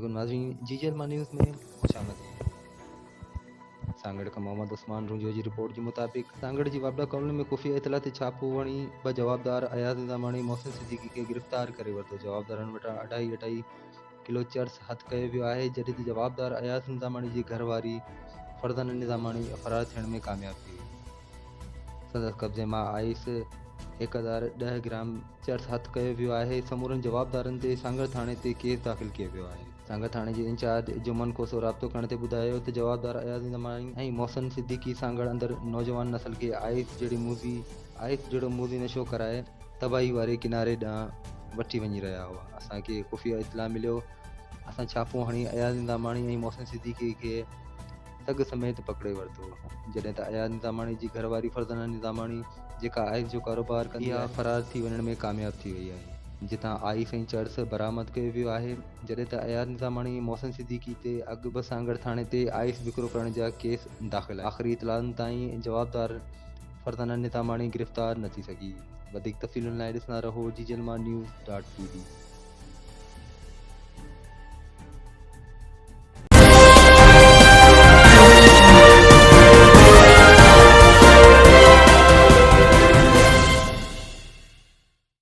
वालेकुम नाज़रीन, जी जलमा न्यूज़ में खुशामदीद। सांगड़ का मोहम्मद उस्मान रुंजो जी रिपोर्ट के मुताबिक सांगड़ जी वापडा कॉलोनी में खुफिया इतला ते छापो वणी ब जवाबदार अयाज़ निज़ामाणी मोहसिन सिद्दीकी के गिरफ़्तार करे वरितो। जवाबदारनि वटां अढाई किलो चर्स हथ कयो वियो आहे, जॾहिं त जवाबदार अयाज़ निज़ामाणी जी घरवारी फरज़ाना निज़ामाणी फ़रार थियण में कामयाब थी वई। संदसि कब्ज़े मां आइस 1010 ग्राम चर्स हथ कयो वियो आहे। समूरनि जवाबदारनि ते सांगड़ थाणे ते केस दाख़िल कयो वियो आहे। सांगड़ थाणे जे इंचार्ज जुमन कोसो राब्तो करण ते ॿुधायो त जवाबदार अयाज़ निज़ामाणी ऐं मोहसिन सिद्दीकी सांगड़ अंदर नौजवान नस्ल खे आइस जहिड़ो मूज़ी नशो कराए तबाही वारे किनारे ॾांहुं वठी वञी रहिया हुआ। असांखे खुफ़िया इतला मिलियो, असां छापो हणी अयाज़ निज़ामाणी ऐं मोहसिन सिद्दीकी खे सग समेत पकड़े वरितो, जॾहिं त अयाज़ निज़ामाणी जी घरवारी फरज़ाना निज़ामाणी जेका आइस जो कारोबार कंदी आहे फ़रार थी वञण में कामयाब थी वई आहे, जितां आइस ऐं चर्स बरामद कयो वियो आहे। जॾहिं त अयाज़ निज़ामाणी ऐं मोहसिन सिद्दीकी ते अॻु बि सांगड़ थाणे ते आइस विकिरो करण जा केस दाख़िल आहे। आख़िरी इतलाउनि ताईं जवाबदार फरज़ाना निज़ामाणी गिरफ़्तार न थी सघी। वधीक तफ़सीलुनि लाइ ॾिसंदा रहो जी जलमा न्यूज़.tv।